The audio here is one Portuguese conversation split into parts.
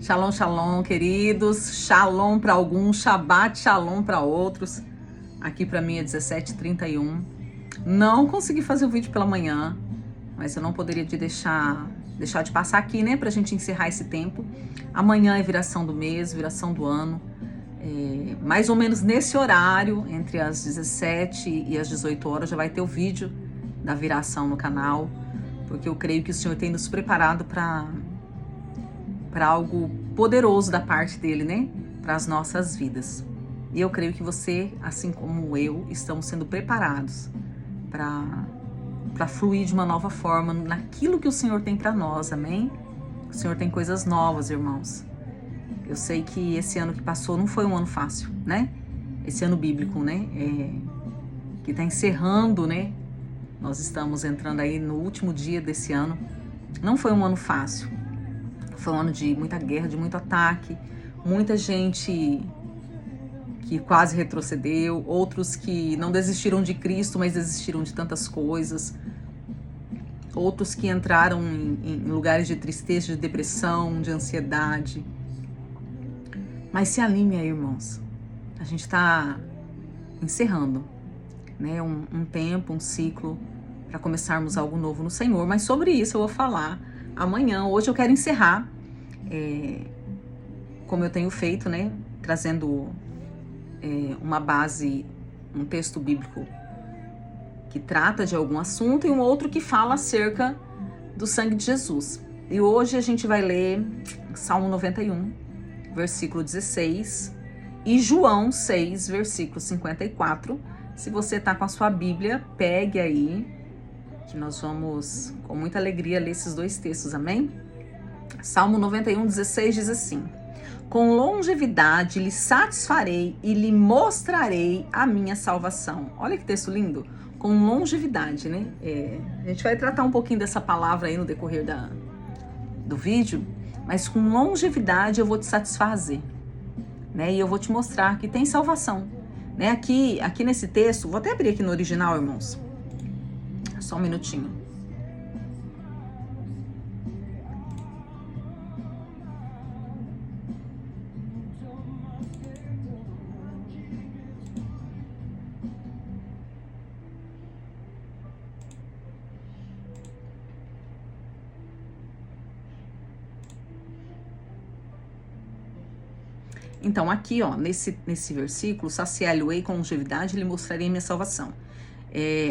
Shalom, shalom, queridos. Shalom para alguns, Shabbat shalom para outros. Aqui para mim é 17h31. Não consegui fazer o vídeo pela manhã, mas eu não poderia deixar de passar aqui, né, pra gente encerrar esse tempo. Amanhã é viração do mês, viração do ano. Mais ou menos nesse horário, entre as 17 e as 18 horas, já vai ter o vídeo da viração no canal, porque eu creio que o Senhor tem nos preparado para algo poderoso da parte dele, né? Para as nossas vidas. E eu creio que você, assim como eu, estamos sendo preparados para fluir de uma nova forma naquilo que o Senhor tem para nós, amém? O Senhor tem coisas novas, irmãos. Eu sei que esse ano que passou não foi um ano fácil, né? Esse ano bíblico, né? Que está encerrando, né? Nós estamos entrando aí no último dia desse ano. Não foi um ano fácil. Foi um ano de muita guerra, de muito ataque, muita gente que quase retrocedeu, outros que não desistiram de Cristo, mas desistiram de tantas coisas, outros que entraram em lugares de tristeza, de depressão, de ansiedade. Mas se anime aí, irmãos. A gente está encerrando, né, um tempo, um ciclo, para começarmos algo novo no Senhor. Mas sobre isso eu vou falar amanhã. Hoje eu quero encerrar, como eu tenho feito, né, trazendo uma base, um texto bíblico que trata de algum assunto e um outro que fala acerca do sangue de Jesus. E hoje a gente vai ler Salmo 91, versículo 16, e João 6, versículo 54. Se você está com a sua Bíblia, pegue aí, que nós vamos, com muita alegria, ler esses dois textos, amém? Salmo 91, 16 diz assim: com longevidade lhe satisfarei e lhe mostrarei a minha salvação. Olha que texto lindo, com longevidade, né? A gente vai tratar um pouquinho dessa palavra aí no decorrer do vídeo, mas com longevidade eu vou te satisfazer, né? E eu vou te mostrar que tem salvação, né? Aqui nesse texto, vou até abrir aqui no original, irmãos. Só um minutinho. Então, aqui, ó, nesse versículo, saciá-lo-ei com longevidade e lhe mostrarei a minha salvação.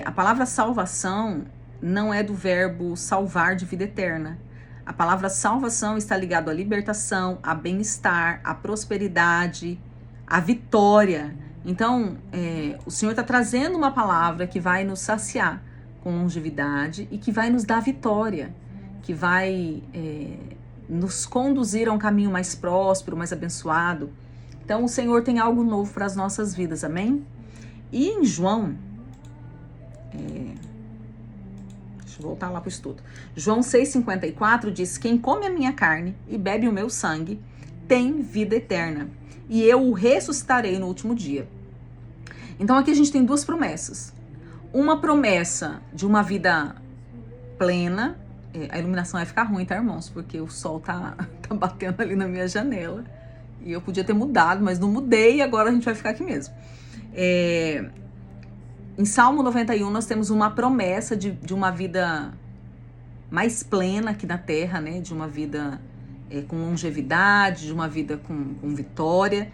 A palavra salvação não é do verbo salvar de vida eterna. A palavra salvação está ligada à libertação, a bem-estar, à prosperidade, à vitória. Então, o Senhor está trazendo uma palavra que vai nos saciar com longevidade e que vai nos dar vitória, que vai nos conduzir a um caminho mais próspero, mais abençoado. Então, o Senhor tem algo novo para as nossas vidas, amém? E em João, deixa eu voltar lá para o estudo. João 6,54 diz: quem come a minha carne e bebe o meu sangue tem vida eterna, e eu o ressuscitarei no último dia. Então, aqui a gente tem duas promessas. Uma promessa de uma vida plena. A iluminação vai ficar ruim, tá, irmãos? Porque o sol tá batendo ali na minha janela. E eu podia ter mudado, mas não mudei e agora a gente vai ficar aqui mesmo. Em Salmo 91 nós temos uma promessa de uma vida mais plena aqui na terra, né? De uma vida com longevidade, de uma vida com vitória.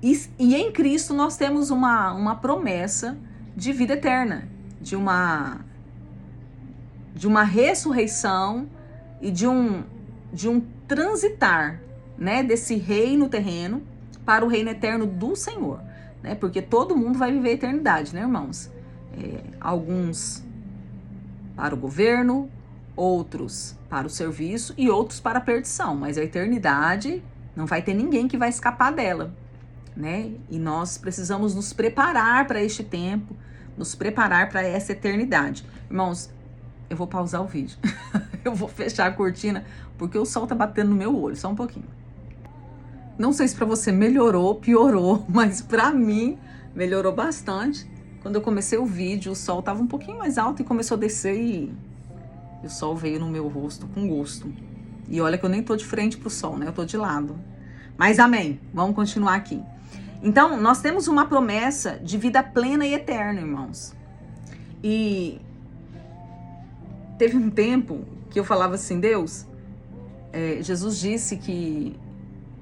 E em Cristo nós temos uma promessa de vida eterna, de uma ressurreição e de um transitar, né, desse reino terreno para o reino eterno do Senhor, né? Porque todo mundo vai viver a eternidade, né, irmãos? Alguns para o governo, outros para o serviço e outros para a perdição, mas a eternidade não vai ter ninguém que vai escapar dela, né? E nós precisamos nos preparar para este tempo, nos preparar para essa eternidade. Irmãos, eu vou pausar o vídeo. Eu vou fechar a cortina, porque o sol tá batendo no meu olho, só um pouquinho. Não sei se pra você melhorou, piorou, mas pra mim melhorou bastante. Quando eu comecei o vídeo, o sol tava um pouquinho mais alto e começou a descer e o sol veio no meu rosto com gosto. E olha que eu nem tô de frente pro sol, né? Eu tô de lado. Mas amém. Vamos continuar aqui. Então, nós temos uma promessa de vida plena e eterna, irmãos. E teve um tempo que eu falava assim, Deus, Jesus disse que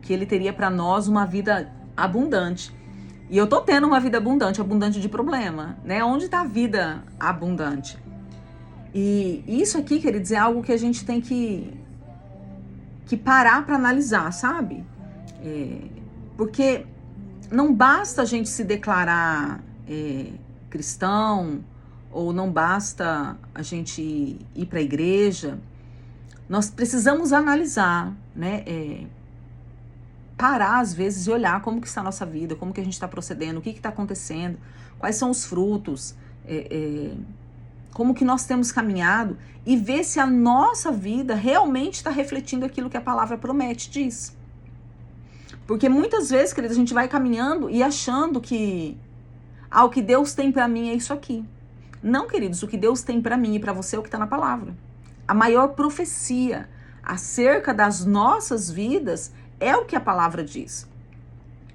ele teria para nós uma vida abundante. E eu tô tendo uma vida abundante, abundante de problema, né? Onde tá a vida abundante? E isso aqui, queridos, é algo que a gente tem que parar para analisar, sabe? Porque não basta a gente se declarar cristão, ou não basta a gente ir para a igreja. Nós precisamos analisar, né? Parar às vezes e olhar como que está a nossa vida, como que a gente está procedendo, o que está acontecendo, quais são os frutos, como que nós temos caminhado, e ver se a nossa vida realmente está refletindo aquilo que a palavra promete, diz. Porque muitas vezes, queridos, a gente vai caminhando e achando que o que Deus tem para mim é isso aqui. Não, queridos, o que Deus tem para mim e para você é o que está na palavra. A maior profecia acerca das nossas vidas é o que a palavra diz.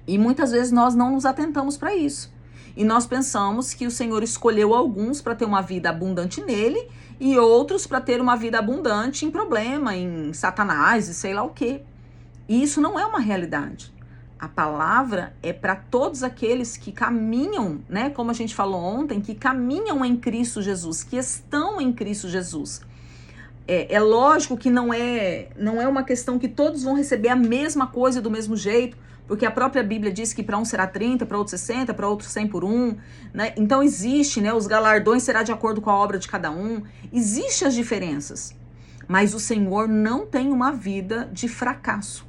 E muitas vezes nós não nos atentamos para isso. E nós pensamos que o Senhor escolheu alguns para ter uma vida abundante nele e outros para ter uma vida abundante em problema, em Satanás e sei lá o quê. E isso não é uma realidade. A palavra é para todos aqueles que caminham, né? Como a gente falou ontem, que caminham em Cristo Jesus, que estão em Cristo Jesus. É lógico que não é uma questão que todos vão receber a mesma coisa do mesmo jeito, porque a própria Bíblia diz que para um será 30, para outro 60, para outro 100 por um, né? Então existe, né? Os galardões será de acordo com a obra de cada um. Existem as diferenças, mas o Senhor não tem uma vida de fracasso.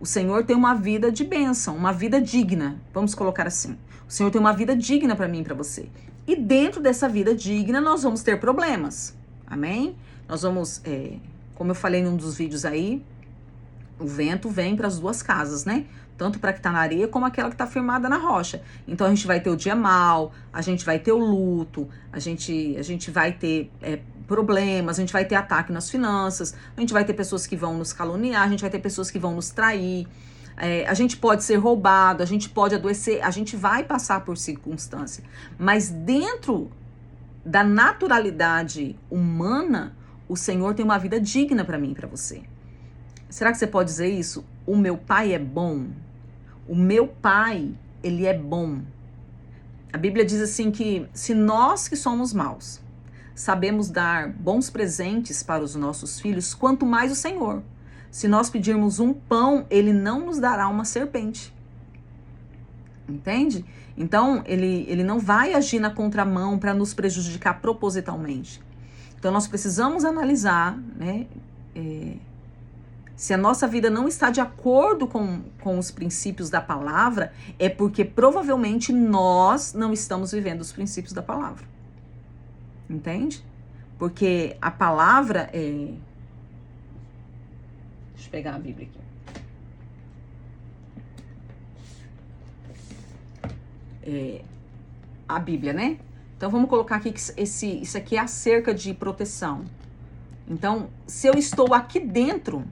O Senhor tem uma vida de bênção, uma vida digna, vamos colocar assim. O Senhor tem uma vida digna para mim e para você. E dentro dessa vida digna nós vamos ter problemas. Amém? Nós vamos, como eu falei num dos vídeos aí, o vento vem para as duas casas, né? Tanto para que está na areia como aquela que está firmada na rocha. Então a gente vai ter o dia mal, a gente vai ter o luto, a gente vai ter problemas, a gente vai ter ataque nas finanças, a gente vai ter pessoas que vão nos caluniar, a gente vai ter pessoas que vão nos trair, a gente pode ser roubado, a gente pode adoecer, a gente vai passar por circunstância. Mas dentro da naturalidade humana, o Senhor tem uma vida digna para mim e para você. Será que você pode dizer isso? O meu pai é bom. O meu pai, ele é bom. A Bíblia diz assim que se nós que somos maus sabemos dar bons presentes para os nossos filhos, quanto mais o Senhor. Se nós pedirmos um pão, ele não nos dará uma serpente. Entende? Então, ele não vai agir na contramão para nos prejudicar propositalmente. Então, nós precisamos analisar, né, se a nossa vida não está de acordo com os princípios da palavra, é porque provavelmente nós não estamos vivendo os princípios da palavra. Entende? Porque a palavra é... Deixa eu pegar a Bíblia aqui. A Bíblia, né? Então vamos colocar aqui que isso aqui é acerca de proteção. Então, se eu estou aqui dentro,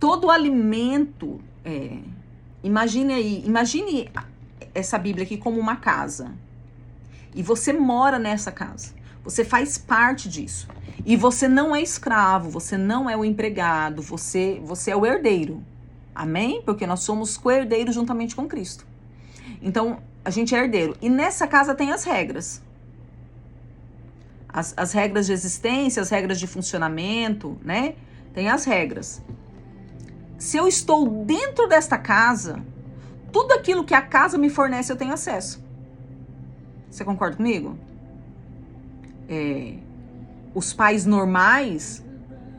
todo alimento, imagine essa Bíblia aqui como uma casa. E você mora nessa casa. Você faz parte disso. E você não é escravo, você não é o empregado, você é o herdeiro. Amém? Porque nós somos co-herdeiros juntamente com Cristo. Então, a gente é herdeiro. E nessa casa tem as regras. As regras de existência, as regras de funcionamento, né? Tem as regras. Se eu estou dentro desta casa, tudo aquilo que a casa me fornece, eu tenho acesso. Você concorda comigo? Os pais normais,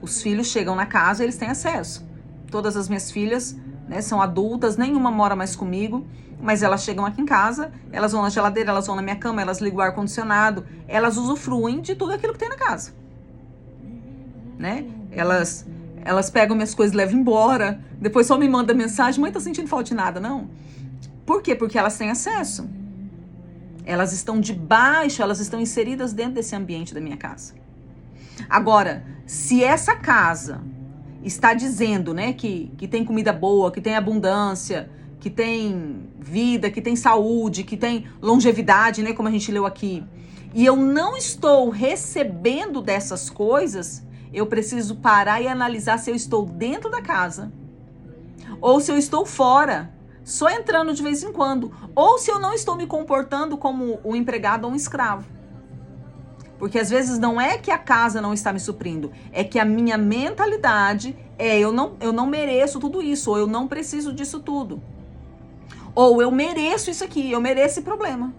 os filhos chegam na casa, eles têm acesso. Todas as minhas filhas, né, são adultas, nenhuma mora mais comigo, mas elas chegam aqui em casa, elas vão na geladeira, elas vão na minha cama, elas ligam o ar-condicionado, elas usufruem de tudo aquilo que tem na casa. Né? Elas pegam minhas coisas e levam embora, depois só me mandam mensagem, mãe, tá sentindo falta de nada, não? Por quê? Porque elas têm acesso. Elas estão debaixo, elas estão inseridas dentro desse ambiente da minha casa. Agora, se essa casa está dizendo, né, que tem comida boa, que tem abundância, que tem vida, que tem saúde, que tem longevidade, né, como a gente leu aqui, e eu não estou recebendo dessas coisas, eu preciso parar e analisar se eu estou dentro da casa ou se eu estou fora, só entrando de vez em quando, ou se eu não estou me comportando como um empregado ou um escravo. Porque às vezes não é que a casa não está me suprindo, é que a minha mentalidade é eu não mereço tudo isso, ou eu não preciso disso tudo. Ou eu mereço isso aqui, eu mereço esse problema.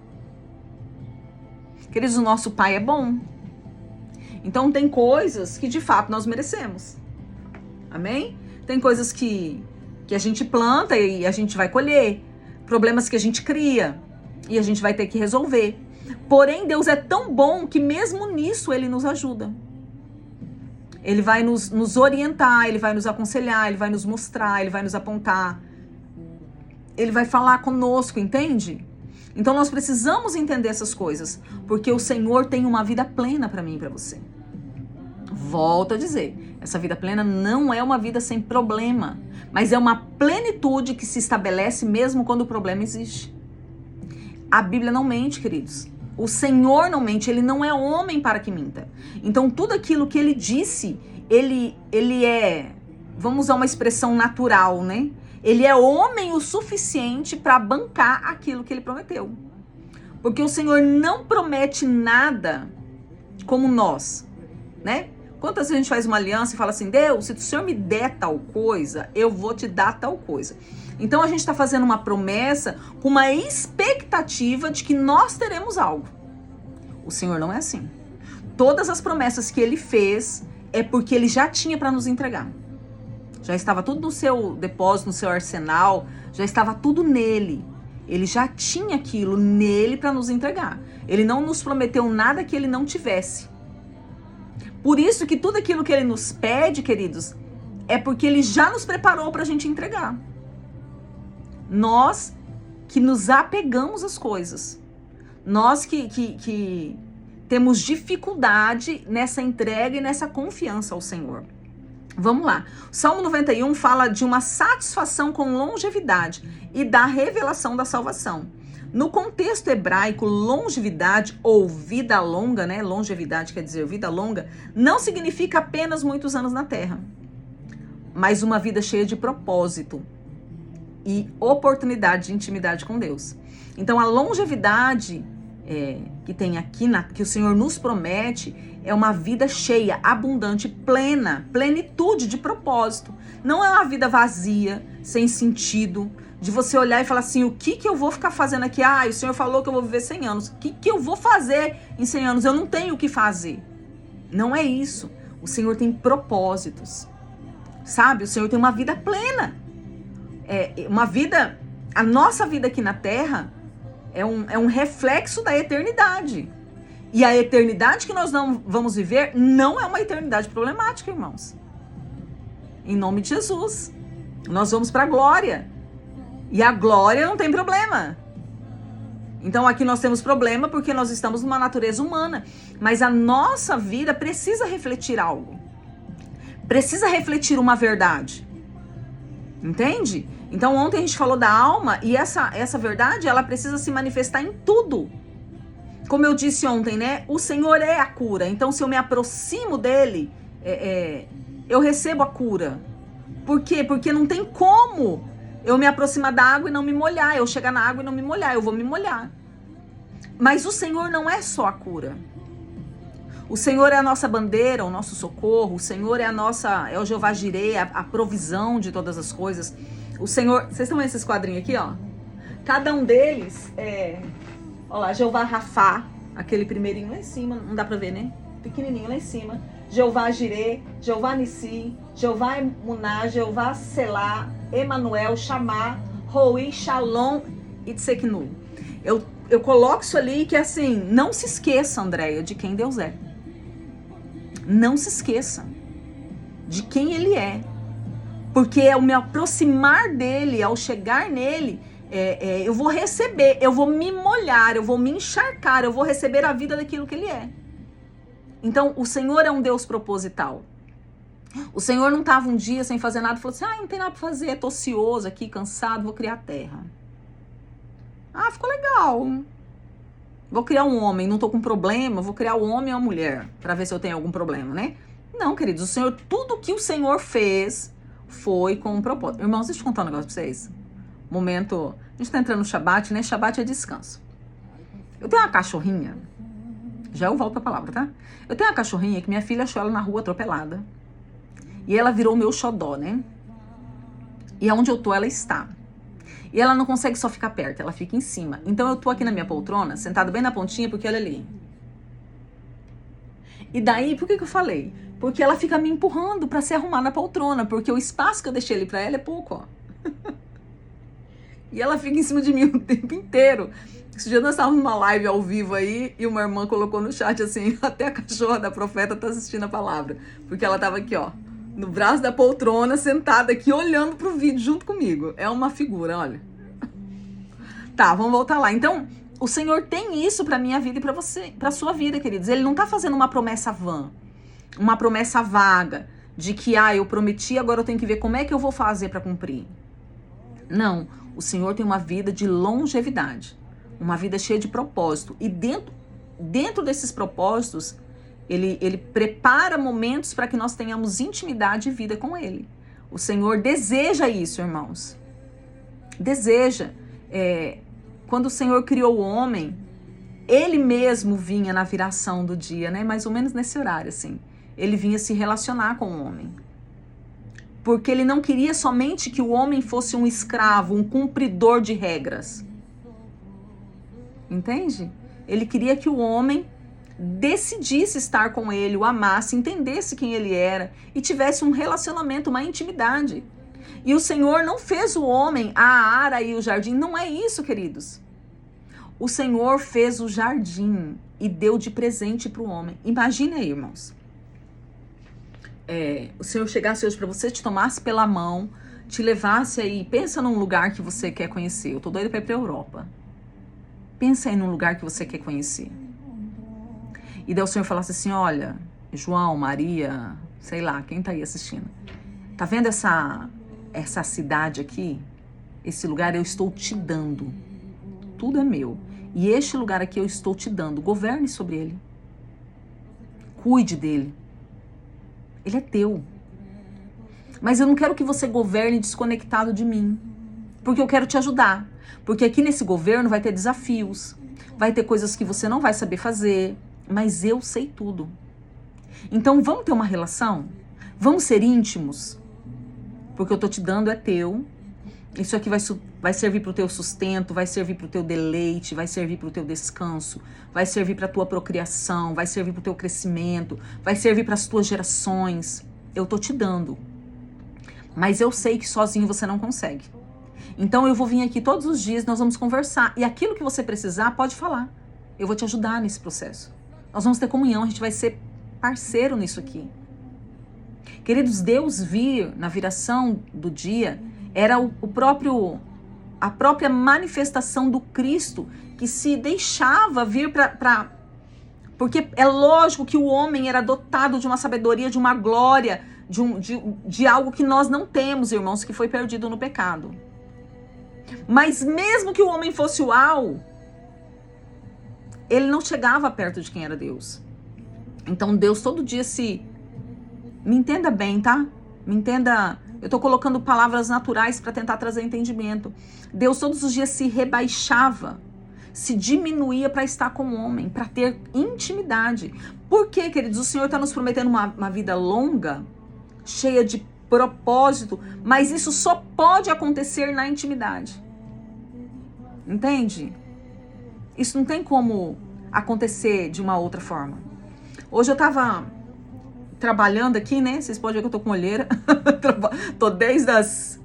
Queridos, o nosso Pai é bom. Então tem coisas que de fato nós merecemos. Amém? Tem coisas que a gente planta e a gente vai colher. Problemas que a gente cria e a gente vai ter que resolver. Porém, Deus é tão bom que mesmo nisso Ele nos ajuda. Ele vai nos orientar, Ele vai nos aconselhar, Ele vai nos mostrar, Ele vai nos apontar. Ele vai falar conosco, entende? Então nós precisamos entender essas coisas, porque o Senhor tem uma vida plena para mim e para você. Volto a dizer, essa vida plena não é uma vida sem problema, mas é uma plenitude que se estabelece mesmo quando o problema existe. A Bíblia não mente, queridos. O Senhor não mente, Ele não é homem para que minta. Então tudo aquilo que Ele disse, Ele é, vamos usar uma expressão natural, né? Ele é homem o suficiente para bancar aquilo que Ele prometeu. Porque o Senhor não promete nada como nós, né? Quantas vezes a gente faz uma aliança e fala assim, Deus, se o Senhor me der tal coisa, eu vou te dar tal coisa. Então a gente está fazendo uma promessa com uma expectativa de que nós teremos algo. O Senhor não é assim. Todas as promessas que Ele fez é porque Ele já tinha para nos entregar. Já estava tudo no seu depósito, no seu arsenal, já estava tudo nele. Ele já tinha aquilo nele para nos entregar. Ele não nos prometeu nada que Ele não tivesse. Por isso que tudo aquilo que Ele nos pede, queridos, é porque Ele já nos preparou para a gente entregar. Nós que nos apegamos às coisas. Nós que temos dificuldade nessa entrega e nessa confiança ao Senhor. Vamos lá. O Salmo 91 fala de uma satisfação com longevidade e da revelação da salvação. No contexto hebraico, longevidade ou vida longa, né? Longevidade quer dizer vida longa, não significa apenas muitos anos na terra, mas uma vida cheia de propósito e oportunidade de intimidade com Deus. Então a longevidade que tem aqui, que o Senhor nos promete, é uma vida cheia, abundante, plena, plenitude de propósito. Não é uma vida vazia, sem sentido, de você olhar e falar assim, o que eu vou ficar fazendo aqui? O Senhor falou que eu vou viver 100 anos. O que eu vou fazer em 100 anos? Eu não tenho o que fazer. Não é isso. O Senhor tem propósitos. Sabe? O Senhor tem uma vida plena. Uma vida, a nossa vida aqui na Terra é um reflexo da eternidade. E a eternidade que nós não vamos viver não é uma eternidade problemática, irmãos. Em nome de Jesus. Nós vamos para a glória. E a glória não tem problema. Então aqui nós temos problema porque nós estamos numa natureza humana. Mas a nossa vida precisa refletir algo. Precisa refletir uma verdade. Entende? Então ontem a gente falou da alma e essa verdade, ela precisa se manifestar em tudo. Como eu disse ontem, né? O Senhor é a cura. Então se eu me aproximo dele, eu recebo a cura. Por quê? Porque não tem como eu me aproximar da água e não me molhar. Eu chegar na água e não me molhar, eu vou me molhar. Mas o Senhor não é só a cura. O Senhor é a nossa bandeira, o nosso socorro. O Senhor é o Jeová Jireh, a provisão de todas as coisas. O Senhor, vocês estão vendo esses quadrinhos aqui, ó? Cada um deles olha lá, Jeová Rafá, aquele primeirinho lá em cima, não dá pra ver, né? Pequenininho lá em cima. Jeová Jireh, Jeová Nissi, Jeová Emuná, Jeová Selá, Emanuel, Chamá, Roi, Shalom e Tseknu. Eu coloco isso ali que assim, não se esqueça, Andréia, de quem Deus é. Não se esqueça de quem Ele é. Porque ao me aproximar dele, ao chegar nele, eu vou receber, eu vou me molhar, eu vou me encharcar, eu vou receber a vida daquilo que Ele é. Então, o Senhor é um Deus proposital. O Senhor não estava um dia sem fazer nada e falou assim, não tem nada para fazer, tô ocioso aqui, cansado, vou criar a terra. Ficou legal. Vou criar um homem, não tô com problema, vou criar um homem ou uma mulher, para ver se eu tenho algum problema, né? Não, queridos, o Senhor, tudo que o Senhor fez foi com um propósito. Irmãos, deixa eu contar um negócio pra vocês. Momento, a gente tá entrando no Shabat, né? Shabat é descanso. Eu tenho uma cachorrinha, já eu volto pra palavra, tá? Eu tenho uma cachorrinha que minha filha achou ela na rua atropelada. E ela virou meu xodó, né? E aonde eu tô, ela está. E ela não consegue só ficar perto, ela fica em cima. Então eu tô aqui na minha poltrona, sentada bem na pontinha, porque ela é ali. E daí, por que eu falei? Porque ela fica me empurrando pra se arrumar na poltrona, porque o espaço que eu deixei ali pra ela é pouco, ó. E ela fica em cima de mim o tempo inteiro. Esse dia nós estávamos numa live ao vivo aí, e uma irmã colocou no chat assim, até a cachorra da profeta tá assistindo a palavra. Porque ela tava aqui, ó, no braço da poltrona, sentada aqui, olhando pro vídeo junto comigo. É uma figura, olha. Tá, vamos voltar lá. Então, o Senhor tem isso pra minha vida e pra você, pra sua vida, queridos. Ele não tá fazendo uma promessa vã, uma promessa vaga, de que, eu prometi, agora eu tenho que ver como é que eu vou fazer pra cumprir. Não, o Senhor tem uma vida de longevidade, uma vida cheia de propósito. E dentro desses propósitos, Ele prepara momentos para que nós tenhamos intimidade e vida com Ele. O Senhor deseja isso, irmãos. Deseja. Quando o Senhor criou o homem, Ele mesmo vinha na viração do dia, né? Mais ou menos nesse horário, assim. Ele vinha se relacionar com o homem. Porque Ele não queria somente que o homem fosse um escravo, um cumpridor de regras. Entende? Ele queria que o homem decidisse estar com ele, o amasse, entendesse quem ele era e tivesse um relacionamento, uma intimidade. E o Senhor não fez o homem, a ara e o jardim. Não é isso, queridos. O Senhor fez o jardim e deu de presente para o homem. Imagine aí, irmãos. O Senhor chegasse hoje para você, te tomasse pela mão, te levasse aí. Pensa num lugar que você quer conhecer. Eu tô doida para ir para a Europa. Pensa aí num lugar que você quer conhecer. E daí o Senhor falasse assim, olha, João, Maria, sei lá, quem tá aí assistindo? Tá vendo essa cidade aqui? Esse lugar eu estou te dando. Tudo é meu. E este lugar aqui eu estou te dando. Governe sobre ele. Cuide dele. Ele é teu. Mas eu não quero que você governe desconectado de mim. Porque eu quero te ajudar. Porque aqui nesse governo vai ter desafios. Vai ter coisas que você não vai saber fazer. Mas eu sei tudo. Então vamos ter uma relação? Vamos ser íntimos? Porque eu tô te dando é teu. Isso aqui vai servir para o teu sustento, vai servir para o teu deleite, vai servir para o teu descanso, vai servir para a tua procriação, vai servir para o teu crescimento, vai servir para as tuas gerações. Eu tô te dando. Mas eu sei que sozinho você não consegue. Então eu vou vir aqui todos os dias, nós vamos conversar. E aquilo que você precisar, pode falar. Eu vou te ajudar nesse processo. Nós vamos ter comunhão, a gente vai ser parceiro nisso aqui. Queridos, Deus vir na viração do dia era a própria manifestação do Cristo que se deixava vir para... Porque é lógico que o homem era dotado de uma sabedoria, de uma glória, de algo que nós não temos, irmãos, que foi perdido no pecado. Mas mesmo que o homem fosse uau, ele não chegava perto de quem era Deus. Então Deus todo dia me entenda bem, tá? Me entenda... Eu tô colocando palavras naturais para tentar trazer entendimento. Deus todos os dias se rebaixava, se diminuía para estar com o homem, para ter intimidade. Por quê, queridos? O Senhor está nos prometendo uma vida longa, cheia de propósito, mas isso só pode acontecer na intimidade. Entende? Isso não tem como acontecer de uma outra forma. Hoje eu tava trabalhando aqui, né? Vocês podem ver que eu tô com olheira. Tô desde as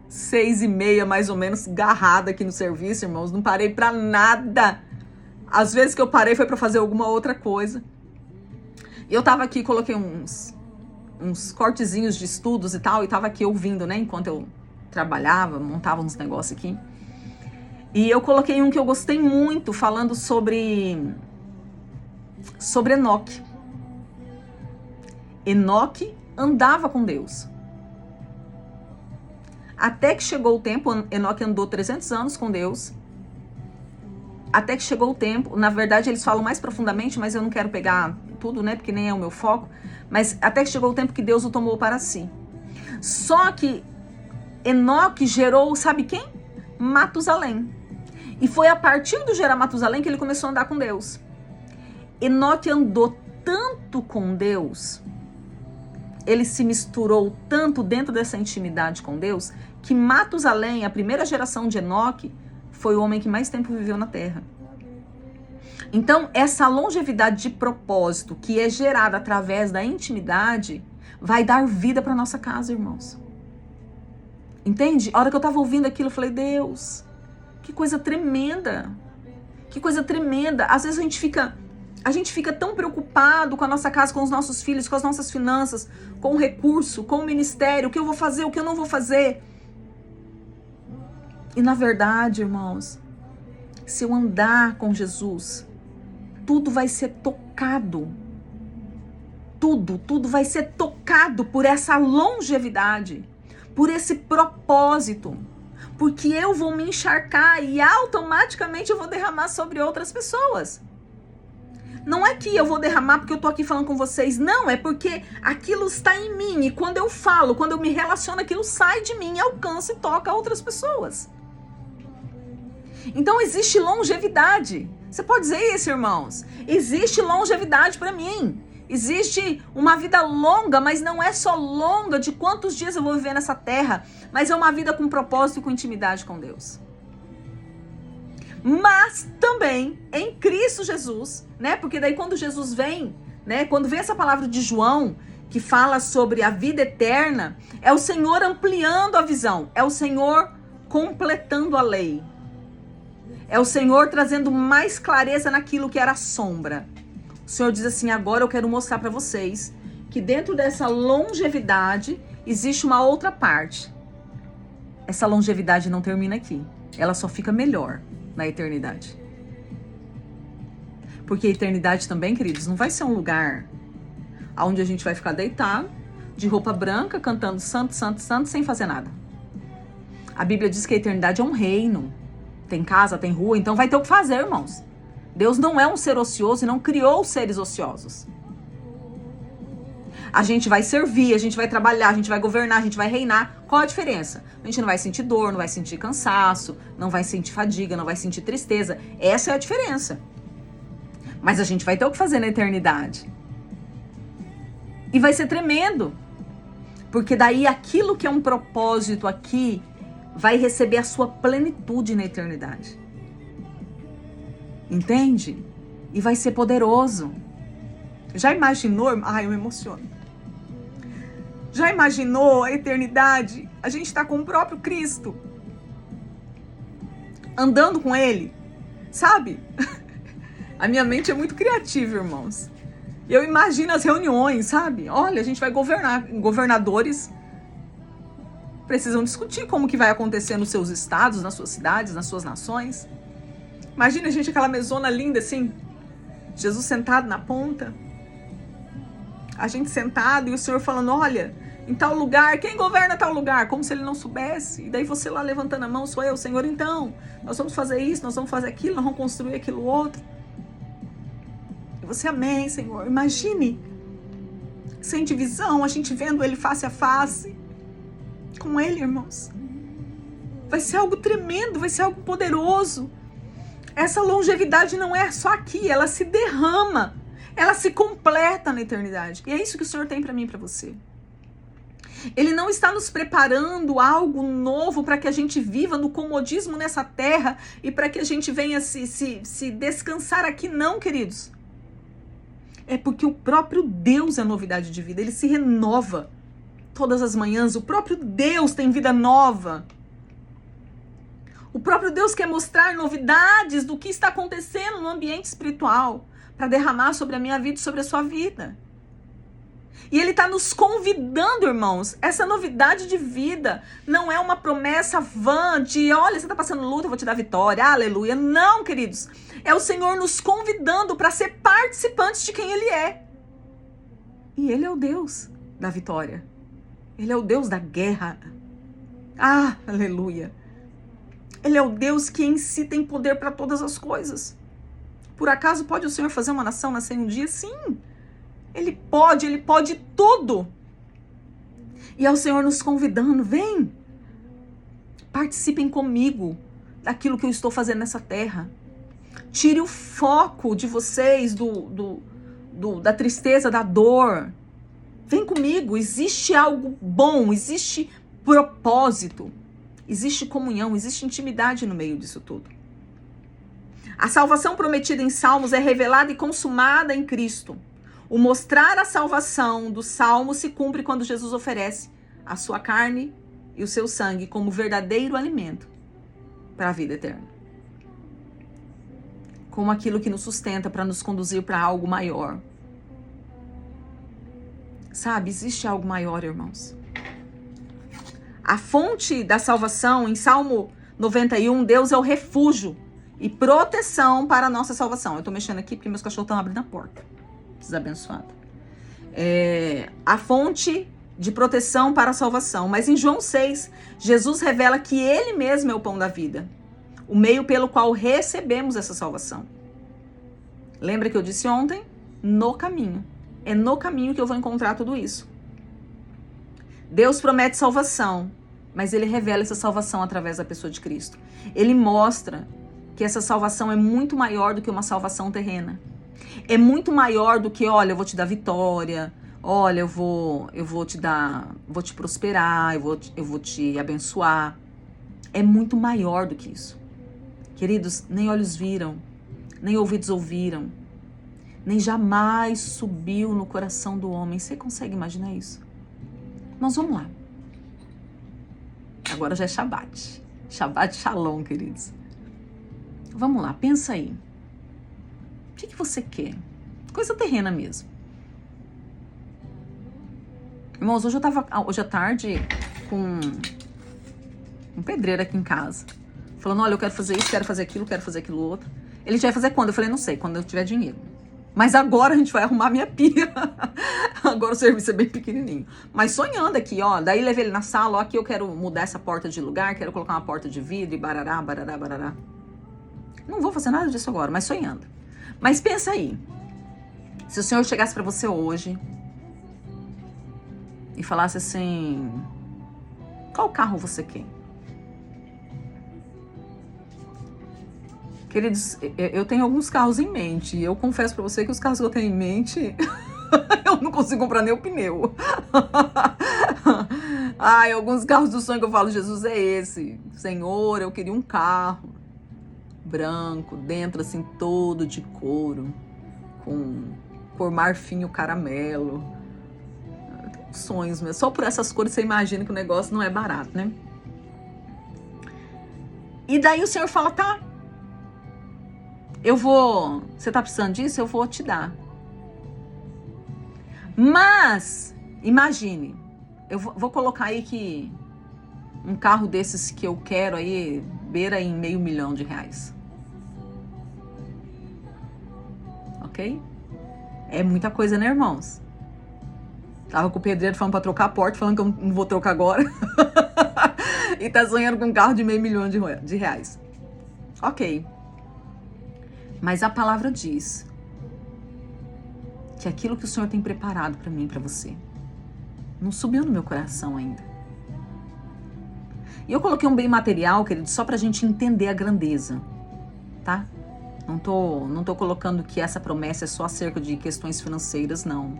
6h30, mais ou menos, garrada aqui no serviço, irmãos. Não parei pra nada. Às vezes que eu parei foi pra fazer alguma outra coisa. E eu tava aqui, coloquei uns cortezinhos de estudos e tal, e tava aqui ouvindo, né? Enquanto eu trabalhava, montava uns negócios aqui. E eu coloquei um que eu gostei muito, falando sobre Enoque. Enoque andava com Deus. Até que chegou o tempo, Enoque andou 300 anos com Deus. Até que chegou o tempo, na verdade eles falam mais profundamente, mas eu não quero pegar tudo, né, porque nem é o meu foco. Mas até que chegou o tempo que Deus o tomou para si. Só que Enoque gerou, sabe quem? Matusalém. E foi a partir do gerar Matusalém que ele começou a andar com Deus. Enoque andou tanto com Deus, ele se misturou tanto dentro dessa intimidade com Deus, que Matusalém, a primeira geração de Enoque, foi o homem que mais tempo viveu na Terra. Então, essa longevidade de propósito que é gerada através da intimidade vai dar vida para nossa casa, irmãos. Entende? A hora que eu estava ouvindo aquilo, eu falei, Deus, que coisa tremenda. Que coisa tremenda. Às vezes a gente fica tão preocupado com a nossa casa, com os nossos filhos, com as nossas finanças, com o recurso, com o ministério, o que eu vou fazer, o que eu não vou fazer. E na verdade, irmãos, se eu andar com Jesus, tudo vai ser tocado. Tudo vai ser tocado por essa longevidade, por esse propósito. Porque eu vou me encharcar e automaticamente eu vou derramar sobre outras pessoas. Não é que eu vou derramar porque eu tô aqui falando com vocês. Não, é porque aquilo está em mim. E quando eu falo, quando eu me relaciono, aquilo sai de mim, alcança e toca outras pessoas. Então existe longevidade. Você pode dizer isso, irmãos? Existe longevidade para mim. Existe uma vida longa, mas não é só longa de quantos dias eu vou viver nessa terra, mas é uma vida com propósito e com intimidade com Deus. Mas também em Cristo Jesus, né? Porque daí quando Jesus vem, né? Quando vem essa palavra de João, que fala sobre a vida eterna, é o Senhor ampliando a visão, é o Senhor completando a lei. É o Senhor trazendo mais clareza naquilo que era sombra. O Senhor diz assim, agora eu quero mostrar para vocês que dentro dessa longevidade existe uma outra parte. Essa longevidade não termina aqui. Ela só fica melhor na eternidade. Porque a eternidade também, queridos, não vai ser um lugar onde a gente vai ficar deitado, de roupa branca, cantando santo, santo, santo, sem fazer nada. A Bíblia diz que a eternidade é um reino. Tem casa, tem rua, então vai ter o que fazer, irmãos. Deus não é um ser ocioso e não criou seres ociosos. A gente vai servir, a gente vai trabalhar, a gente vai governar, a gente vai reinar. Qual a diferença? A gente não vai sentir dor, não vai sentir cansaço, não vai sentir fadiga, não vai sentir tristeza. Essa é a diferença. Mas a gente vai ter o que fazer na eternidade. E vai ser tremendo. Porque daí aquilo que é um propósito aqui vai receber a sua plenitude na eternidade. Entende? E vai ser poderoso. Já imaginou? Ai, eu me emociono. Já imaginou a eternidade? A gente está com o próprio Cristo. Andando com Ele. Sabe? A minha mente é muito criativa, irmãos. Eu imagino as reuniões, sabe? Olha, a gente vai governar. Governadores precisam discutir como que vai acontecer nos seus estados, nas suas cidades, nas suas nações. Imagina, gente, aquela mesona linda assim, Jesus sentado na ponta, a gente sentado e o Senhor falando, olha, em tal lugar, quem governa tal lugar? Como se ele não soubesse. E daí você lá levantando a mão, sou eu, Senhor, então, nós vamos fazer isso, nós vamos fazer aquilo, nós vamos construir aquilo outro. E você, amém, Senhor. Imagine, sem divisão, a gente vendo ele face a face, com ele, irmãos. Vai ser algo tremendo, vai ser algo poderoso. Essa longevidade não é só aqui, ela se derrama, ela se completa na eternidade. E é isso que o Senhor tem para mim e para você. Ele não está nos preparando algo novo para que a gente viva no comodismo nessa terra e para que a gente venha se descansar aqui, não, queridos. É porque o próprio Deus é novidade de vida, ele se renova todas as manhãs, o próprio Deus tem vida nova. O próprio Deus quer mostrar novidades do que está acontecendo no ambiente espiritual para derramar sobre a minha vida e sobre a sua vida. E Ele está nos convidando, irmãos. Essa novidade de vida não é uma promessa vã de, olha, você está passando luta, eu vou te dar vitória, aleluia. Não, queridos. É o Senhor nos convidando para ser participantes de quem Ele é. E Ele é o Deus da vitória. Ele é o Deus da guerra. Ah, aleluia. Ele é o Deus que em si tem poder para todas as coisas. Por acaso pode o Senhor fazer uma nação nascer em um dia? Sim. Ele pode tudo. E é o Senhor nos convidando, vem. Participem comigo daquilo que eu estou fazendo nessa terra. Tire o foco de vocês da tristeza, da dor. Vem comigo, existe algo bom, existe propósito, existe comunhão, existe intimidade no meio disso tudo. A salvação prometida em Salmos é revelada e consumada em Cristo. O mostrar a salvação do Salmo se cumpre quando Jesus oferece a sua carne e o seu sangue como verdadeiro alimento para a vida eterna. Como aquilo que nos sustenta para nos conduzir para algo maior. Sabe, existe algo maior, irmãos. A fonte da salvação, em Salmo 91, Deus é o refúgio e proteção para a nossa salvação. Eu tô mexendo aqui porque meus cachorros estão abrindo a porta. Desabençoado. A fonte de proteção para a salvação. Mas em João 6, Jesus revela que Ele mesmo é o pão da vida. O meio pelo qual recebemos essa salvação. Lembra que eu disse ontem? No caminho. É no caminho que eu vou encontrar tudo isso. Deus promete salvação, mas Ele revela essa salvação através da pessoa de Cristo. Ele mostra que essa salvação é muito maior do que uma salvação terrena. É muito maior do que, olha, eu vou te dar vitória, olha, eu vou te prosperar, eu vou te abençoar. É muito maior do que isso. Queridos, nem olhos viram, nem ouvidos ouviram, nem jamais subiu no coração do homem. Você consegue imaginar isso? Nós vamos lá. Agora já é Shabbat. Shabbat Shalom, queridos. Vamos lá, pensa aí. O que você quer? Coisa terrena mesmo. Irmãos, hoje à tarde com um pedreiro aqui em casa. Falando, olha, eu quero fazer isso, quero fazer aquilo outro. Ele já vai fazer quando? Eu falei, não sei, quando eu tiver dinheiro. Mas agora a gente vai arrumar minha pia. Agora o serviço é bem pequenininho. Mas sonhando aqui, ó. Daí levei ele na sala, ó, aqui eu quero mudar essa porta de lugar, quero colocar uma porta de vidro e barará, barará, barará. Não vou fazer nada disso agora, mas sonhando. Mas pensa aí. Se o Senhor chegasse pra você hoje e falasse assim, qual carro você quer? Queridos, eu tenho alguns carros em mente. E eu confesso pra você que os carros que eu tenho em mente, eu não consigo comprar nem o pneu. Ai, alguns carros do sonho que eu falo, Jesus, é esse. Senhor, eu queria um carro branco, dentro assim, todo de couro, com cor marfim ou caramelo. Eu tenho sonhos mesmo. Só por essas cores você imagina que o negócio não é barato, né? E daí o Senhor fala, tá, você tá precisando disso? Eu vou te dar. Mas, imagine, eu vou colocar aí que um carro desses que eu quero aí, beira em R$500 mil. Ok? É muita coisa, né, irmãos? Tava com o pedreiro falando pra trocar a porta, falando que eu não vou trocar agora. E tá sonhando com um carro de R$500 mil. Ok. Mas a palavra diz que aquilo que o Senhor tem preparado para mim e para você não subiu no meu coração ainda. E eu coloquei um bem material, querido, só pra gente entender a grandeza, tá? Não tô colocando que essa promessa é só acerca de questões financeiras, não.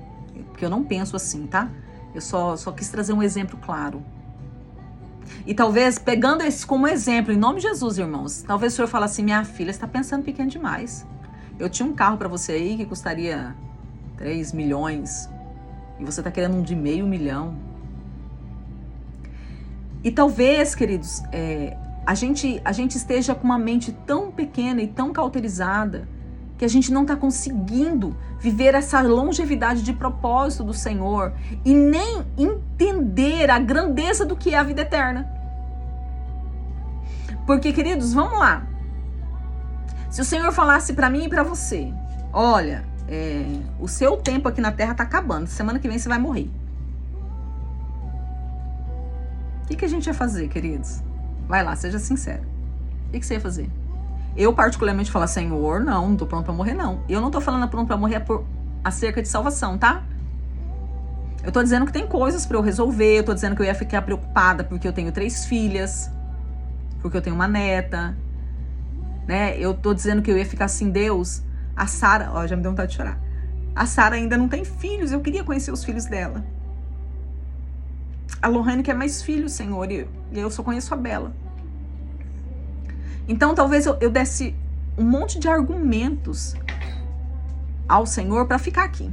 Porque eu não penso assim, tá? Eu só quis trazer um exemplo claro. E talvez, pegando esse como exemplo, em nome de Jesus, irmãos, talvez o Senhor fale assim, minha filha, você tá pensando pequeno demais. Eu tinha um carro para você aí que custaria 3 milhões e você tá querendo um de R$500 mil. E talvez, queridos, a gente esteja com uma mente tão pequena e tão cauterizada que a gente não tá conseguindo viver essa longevidade de propósito do Senhor e nem entender a grandeza do que é a vida eterna. Porque, queridos, vamos lá. Se o Senhor falasse para mim e para você, olha, o seu tempo aqui na Terra tá acabando. Semana que vem você vai morrer. O que a gente ia fazer, queridos? Vai lá, seja sincero. O que você ia fazer? Eu, particularmente, falo, Senhor, não tô pronto pra morrer, não. Eu não tô falando pronto pra morrer acerca de salvação, tá? Eu tô dizendo que tem coisas pra eu resolver, eu tô dizendo que eu ia ficar preocupada porque eu tenho 3 filhas, porque eu tenho uma neta, né? Eu tô dizendo que eu ia ficar assim, Deus, a Sara, ó, já me deu vontade de chorar. A Sara ainda não tem filhos, eu queria conhecer os filhos dela. A Lohane quer mais filhos, Senhor, e eu só conheço a Bela. Então, talvez eu desse um monte de argumentos ao Senhor para ficar aqui.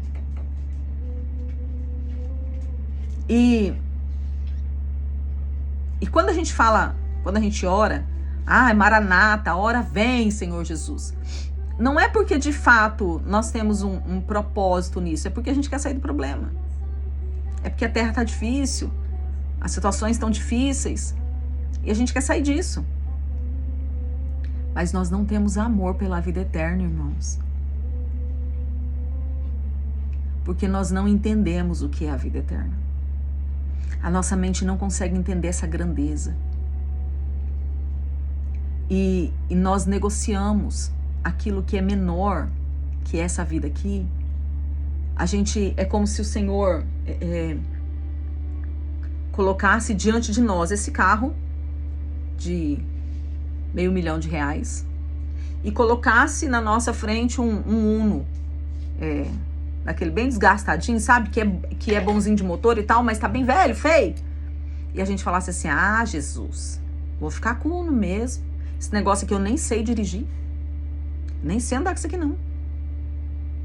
E quando a gente fala, quando a gente ora, Maranata, a hora vem, Senhor Jesus. Não é porque, de fato, nós temos um propósito nisso, é porque a gente quer sair do problema. É porque a terra tá difícil, as situações estão difíceis, e a gente quer sair disso. Mas nós não temos amor pela vida eterna, irmãos. Porque nós não entendemos o que é a vida eterna. A nossa mente não consegue entender essa grandeza. E nós negociamos aquilo que é menor, que é essa vida aqui. A gente, é como se o Senhor colocasse diante de nós esse carro de R$500 mil e colocasse na nossa frente um Uno, daquele bem desgastadinho, sabe? Que é bonzinho de motor e tal, mas tá bem velho, feio. E a gente falasse assim, Jesus, vou ficar com o Uno mesmo. Esse negócio aqui eu nem sei dirigir. Nem sei andar com isso aqui, não.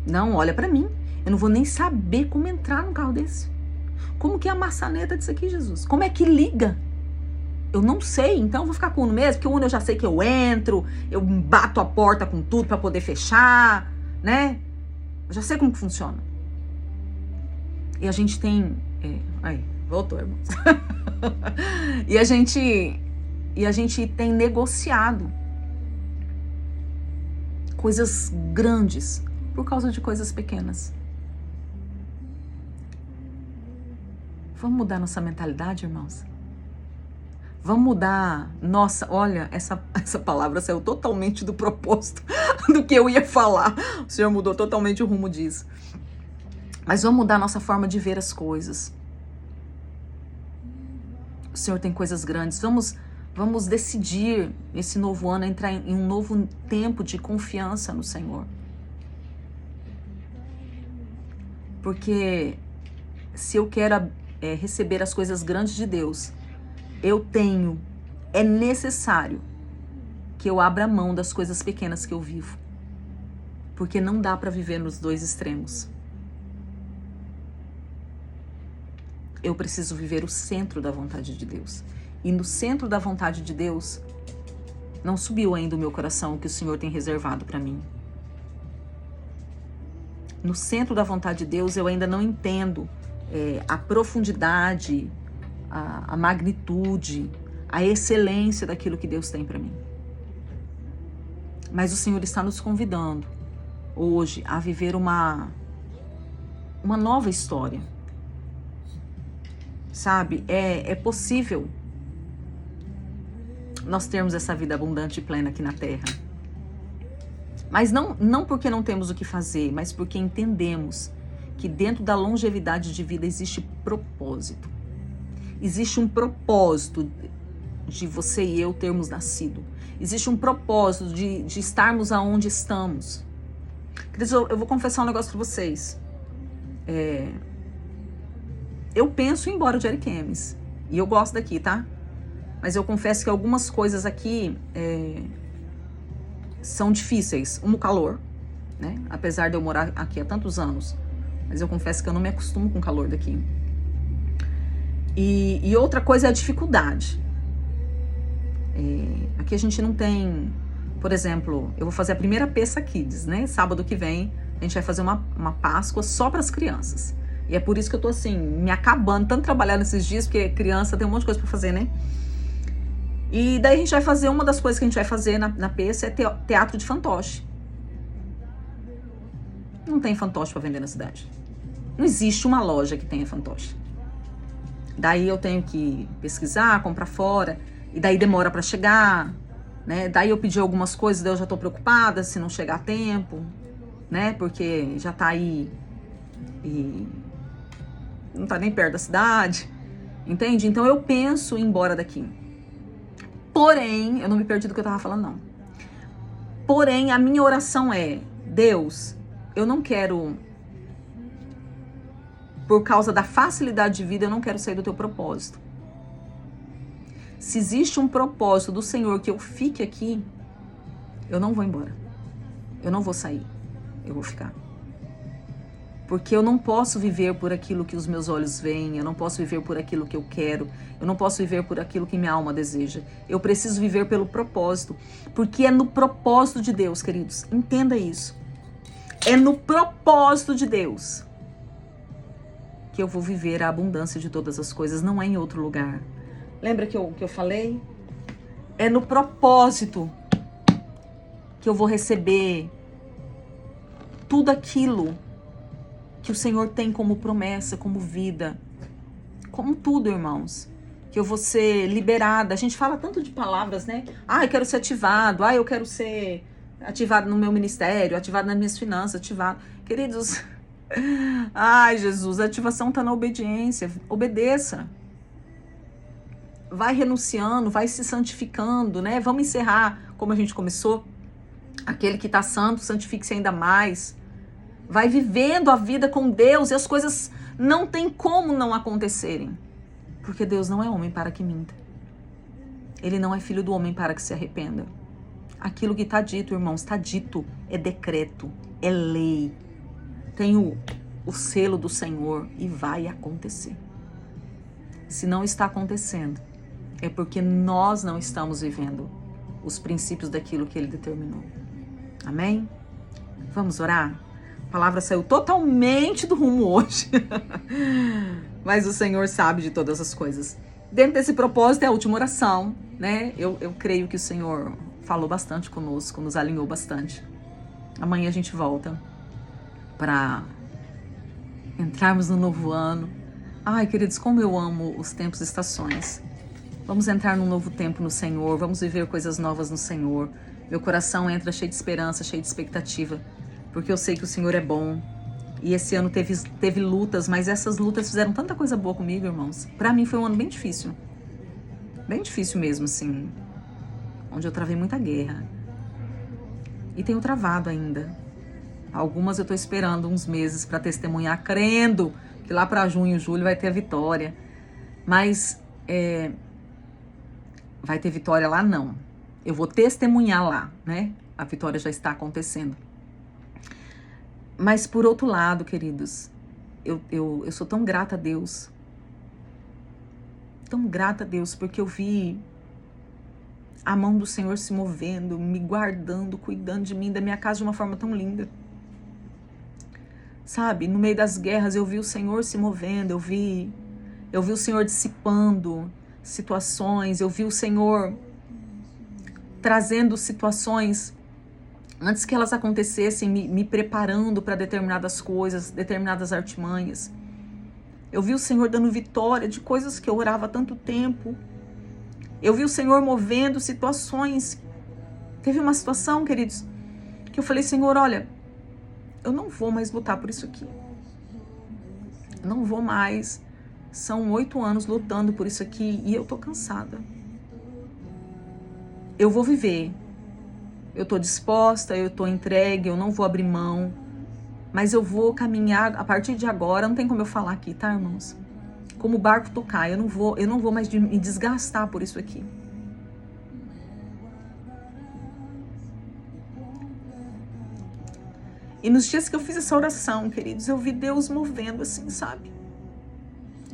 Não, olha pra mim. Eu não vou nem saber como entrar num carro desse. Como que é a maçaneta disso aqui, Jesus? Como é que liga? Eu não sei, então eu vou ficar com o Uno mesmo, porque o Uno eu já sei que eu entro, eu bato a porta com tudo pra poder fechar, né? Eu já sei como que funciona. E a gente tem... aí, voltou, irmãos. E a gente tem negociado coisas grandes por causa de coisas pequenas. Vamos mudar nossa mentalidade, irmãos? Vamos mudar... Nossa, olha, essa palavra saiu totalmente do propósito do que eu ia falar. O Senhor mudou totalmente o rumo disso. Mas vamos mudar nossa forma de ver as coisas. O Senhor tem coisas grandes. Vamos decidir, nesse novo ano, entrar em um novo tempo de confiança no Senhor. Porque se eu quero receber as coisas grandes de Deus, é necessário que eu abra mão das coisas pequenas que eu vivo. Porque não dá para viver nos dois extremos. Eu preciso viver o centro da vontade de Deus. E no centro da vontade de Deus, não subiu ainda o meu coração o que o Senhor tem reservado para mim. No centro da vontade de Deus, eu ainda não entendo a profundidade, a magnitude, a excelência daquilo que Deus tem para mim. Mas o Senhor está nos convidando hoje a viver uma nova história. Sabe? É possível nós termos essa vida abundante e plena aqui na Terra. Mas não porque não temos o que fazer, mas porque entendemos que dentro da longevidade de vida existe propósito. Existe um propósito de você e eu termos nascido. Existe um propósito de estarmos aonde estamos. Queridos, eu vou confessar um negócio para vocês. Eu penso em ir embora de Ariquemes. E eu gosto daqui, tá? Mas eu confesso que algumas coisas aqui são difíceis. O calor, né? Apesar de eu morar aqui há tantos anos. Mas eu confesso que eu não me acostumo com o calor daqui. E outra coisa é a dificuldade. Aqui a gente não tem... Por exemplo, eu vou fazer a primeira Peça Kids, né? Sábado que vem a gente vai fazer uma Páscoa só para as crianças. E é por isso que eu tô assim, me acabando, tanto trabalhar nesses dias, porque criança tem um monte de coisa para fazer, né? E daí a gente vai fazer, uma das coisas que a gente vai fazer na peça é teatro de fantoche. Não tem fantoche para vender na cidade. Não existe uma loja que tenha fantoche. Daí eu tenho que pesquisar, comprar fora, e daí demora para chegar, né? Daí eu pedi algumas coisas, daí eu já tô preocupada se não chegar a tempo, né? Porque já tá aí e não tá nem perto da cidade, entende? Então eu penso em ir embora daqui. Porém, eu não me perdi do que eu tava falando, não. Porém, a minha oração é: Deus, eu não quero, por causa da facilidade de vida, eu não quero sair do teu propósito. Se existe um propósito do Senhor que eu fique aqui, eu não vou embora. Eu não vou sair. Eu vou ficar. Porque eu não posso viver por aquilo que os meus olhos veem, eu não posso viver por aquilo que eu quero, eu não posso viver por aquilo que minha alma deseja. Eu preciso viver pelo propósito, porque é no propósito de Deus, queridos. Entenda isso. É no propósito de Deus que eu vou viver a abundância de todas as coisas, não é em outro lugar. Lembra que eu falei? É no propósito que eu vou receber tudo aquilo que o Senhor tem como promessa, como vida, como tudo, irmãos. Que eu vou ser liberada. A gente fala tanto de palavras, né? Ah, eu quero ser ativado. Ah, eu quero ser ativado no meu ministério, ativado nas minhas finanças, ativado. Queridos, ai, Jesus, a ativação está na obediência. Obedeça. Vai renunciando, vai se santificando, né? Vamos encerrar como a gente começou. Aquele que está santo, santifique-se ainda mais. Vai vivendo a vida com Deus e as coisas não tem como não acontecerem. Porque Deus não é homem para que minta. Ele não é filho do homem para que se arrependa. Aquilo que está dito, irmãos, está dito. É decreto, é lei. Tem o selo do Senhor e vai acontecer. Se não está acontecendo, é porque nós não estamos vivendo os princípios daquilo que Ele determinou. Amém? Vamos orar? A palavra saiu totalmente do rumo hoje. Mas o Senhor sabe de todas as coisas. Dentro desse propósito é a última oração, né? Eu creio que o Senhor falou bastante conosco, nos alinhou bastante. Amanhã a gente volta para entrarmos no novo ano. Ai, queridos, como eu amo os tempos e estações. Vamos entrar num novo tempo no Senhor, vamos viver coisas novas no Senhor. Meu coração entra cheio de esperança, cheio de expectativa, porque eu sei que o Senhor é bom. E esse ano teve lutas, mas essas lutas fizeram tanta coisa boa comigo, irmãos. Pra mim foi um ano bem difícil. Bem difícil mesmo, assim. Onde eu travei muita guerra. E tenho travado ainda. Algumas eu tô esperando uns meses pra testemunhar, crendo que lá pra junho, julho vai ter a vitória. Mas vai ter vitória lá, não. Eu vou testemunhar lá, né? A vitória já está acontecendo. Mas por outro lado, queridos, eu sou tão grata a Deus. Tão grata a Deus, porque eu vi a mão do Senhor se movendo, me guardando, cuidando de mim, da minha casa de uma forma tão linda. Sabe, no meio das guerras eu vi o Senhor se movendo, eu vi o Senhor dissipando situações, eu vi o Senhor trazendo situações antes que elas acontecessem, me preparando para determinadas coisas, determinadas artimanhas. Eu vi o Senhor dando vitória de coisas que eu orava há tanto tempo. Eu vi o Senhor movendo situações. Teve uma situação, queridos, que eu falei: Senhor, olha, eu não vou mais lutar por isso aqui. Eu não vou mais. São 8 anos lutando por isso aqui e eu tô cansada. Eu vou viver. Eu tô disposta, eu tô entregue, eu não vou abrir mão. Mas eu vou caminhar a partir de agora. Não tem como eu falar aqui, tá, irmãos? Como o barco tocar, eu não vou mais me desgastar por isso aqui. E nos dias que eu fiz essa oração, queridos, eu vi Deus movendo assim, sabe?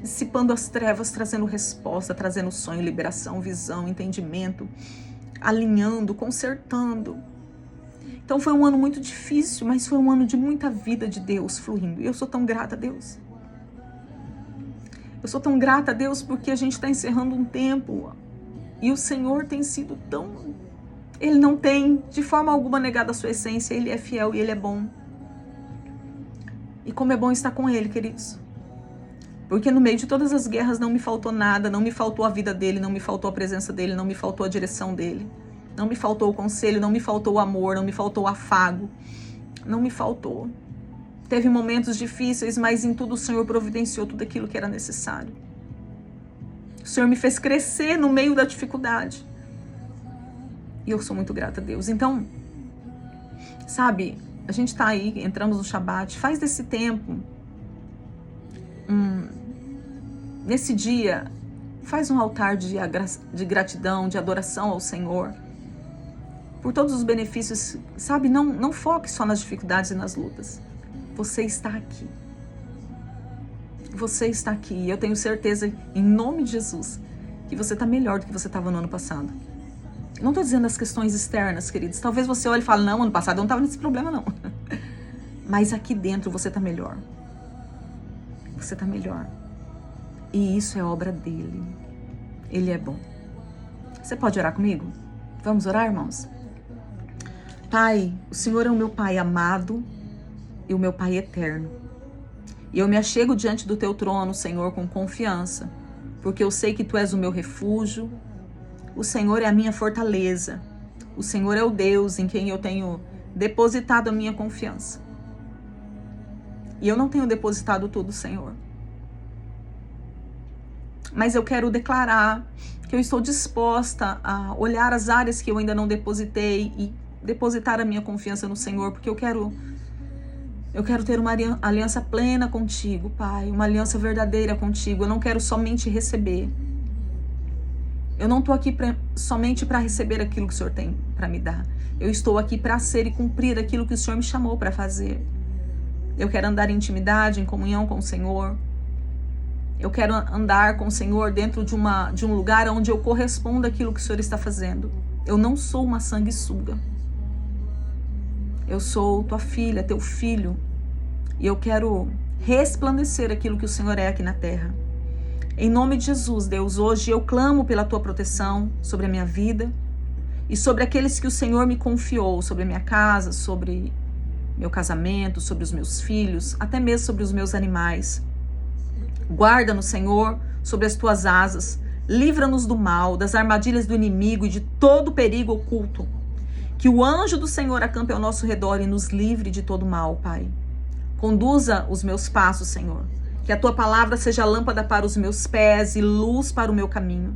Dissipando as trevas, trazendo resposta, trazendo sonho, liberação, visão, entendimento, alinhando, consertando. Então foi um ano muito difícil, mas foi um ano de muita vida de Deus fluindo. E eu sou tão grata a Deus. Eu sou tão grata a Deus porque a gente está encerrando um tempo e o Senhor tem sido tão... Ele não tem de forma alguma negado a sua essência, Ele é fiel e Ele é bom. E como é bom estar com Ele, queridos. Porque no meio de todas as guerras não me faltou nada, não me faltou a vida dele, não me faltou a presença dele, não me faltou a direção dele. Não me faltou o conselho, não me faltou o amor, não me faltou o afago. Não me faltou. Teve momentos difíceis, mas em tudo o Senhor providenciou tudo aquilo que era necessário. O Senhor me fez crescer no meio da dificuldade. E eu sou muito grata a Deus. Então, sabe, a gente tá aí, entramos no Shabat, faz desse tempo, nesse dia, faz um altar de gratidão, de adoração ao Senhor, por todos os benefícios, sabe? Não foque só nas dificuldades e nas lutas. Você está aqui. Você está aqui. E eu tenho certeza, em nome de Jesus, que você está melhor do que você estava no ano passado. Não estou dizendo as questões externas, queridos. Talvez você olhe e fale, não, ano passado eu não estava nesse problema, não. Mas aqui dentro você está melhor. Você está melhor. E isso é obra dele. Ele é bom. Você pode orar comigo? Vamos orar, irmãos? Pai, o Senhor é o meu Pai amado e o meu Pai eterno. E eu me achego diante do teu trono, Senhor, com confiança, porque eu sei que tu és o meu refúgio, o Senhor é a minha fortaleza, o Senhor é o Deus em quem eu tenho depositado a minha confiança. E eu não tenho depositado tudo, Senhor. Mas eu quero declarar que eu estou disposta a olhar as áreas que eu ainda não depositei e depositar a minha confiança no Senhor, porque eu quero ter uma aliança plena contigo, Pai, uma aliança verdadeira contigo. Eu não quero somente receber. Eu não estou aqui somente para receber aquilo que o Senhor tem para me dar. Eu estou aqui para ser e cumprir aquilo que o Senhor me chamou para fazer. Eu quero andar em intimidade, em comunhão com o Senhor. Eu quero andar com o Senhor dentro de um lugar onde eu corresponda àquilo que o Senhor está fazendo. Eu não sou uma sanguessuga. Eu sou tua filha, teu filho. E eu quero resplandecer aquilo que o Senhor é aqui na terra. Em nome de Jesus, Deus, hoje eu clamo pela tua proteção sobre a minha vida e sobre aqueles que o Senhor me confiou, sobre a minha casa, sobre meu casamento, sobre os meus filhos, até mesmo sobre os meus animais. Guarda-nos, Senhor, sobre as tuas asas. Livra-nos do mal, das armadilhas do inimigo e de todo perigo oculto. Que o anjo do Senhor acampe ao nosso redor e nos livre de todo mal, Pai. Conduza os meus passos, Senhor. Que a tua palavra seja lâmpada para os meus pés e luz para o meu caminho.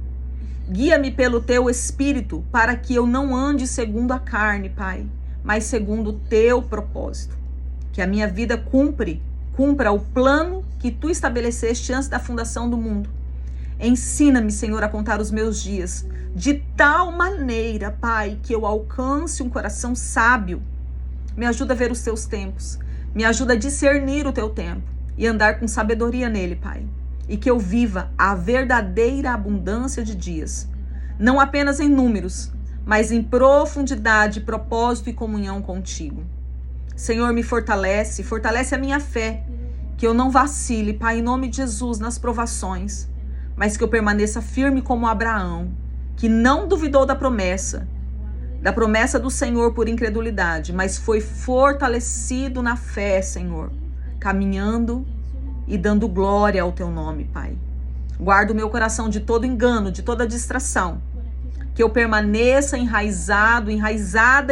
Guia-me pelo teu espírito para que eu não ande segundo a carne, Pai, mas segundo o teu propósito. Que a minha vida cumpra o plano que tu estabeleceste antes da fundação do mundo. Ensina-me, Senhor, a contar os meus dias de tal maneira, Pai, que eu alcance um coração sábio. Me ajuda a ver os teus tempos. Me ajuda a discernir o teu tempo e andar com sabedoria nele, Pai. E que eu viva a verdadeira abundância de dias. Não apenas em números, mas em profundidade, propósito e comunhão contigo. Senhor, me fortalece a minha fé. Que eu não vacile, Pai, em nome de Jesus, nas provações. Mas que eu permaneça firme como Abraão, que não duvidou da promessa do Senhor por incredulidade, mas foi fortalecido na fé, Senhor, caminhando e dando glória ao teu nome, Pai. Guarda o meu coração de todo engano, de toda distração, que eu permaneça enraizada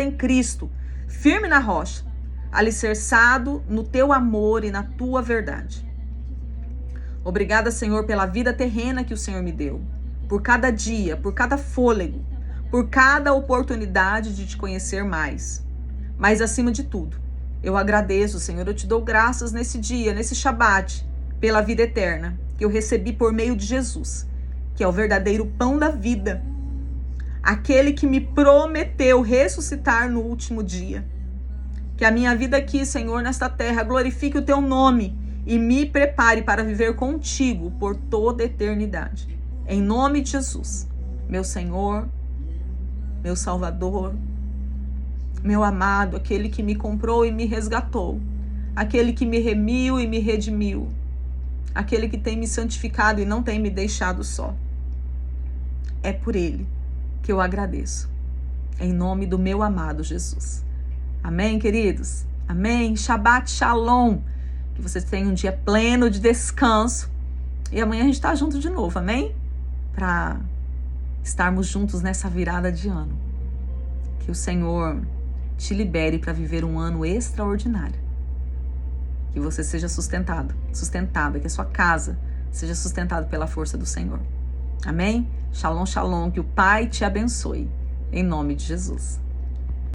em Cristo, firme na rocha, alicerçado no teu amor e na tua verdade. Obrigada, Senhor, pela vida terrena que o Senhor me deu, por cada dia, por cada fôlego, por cada oportunidade de te conhecer mais. Mas, acima de tudo, eu agradeço, Senhor, eu te dou graças nesse dia, nesse Shabat, pela vida eterna que eu recebi por meio de Jesus, que é o verdadeiro pão da vida, aquele que me prometeu ressuscitar no último dia. Que a minha vida aqui, Senhor, nesta terra, glorifique o teu nome e me prepare para viver contigo por toda a eternidade. Em nome de Jesus, meu Senhor, meu Salvador, meu amado, aquele que me comprou e me resgatou, aquele que me remiu e me redimiu, aquele que tem me santificado e não tem me deixado só. É por ele que eu agradeço, em nome do meu amado Jesus. Amém, queridos? Amém? Shabbat Shalom. Que você tenha um dia pleno de descanso. E amanhã a gente tá junto de novo, amém? Para estarmos juntos nessa virada de ano. Que o Senhor te libere para viver um ano extraordinário. Que você seja sustentada, que a sua casa seja sustentada pela força do Senhor. Amém? Shalom, shalom, que o Pai te abençoe. Em nome de Jesus.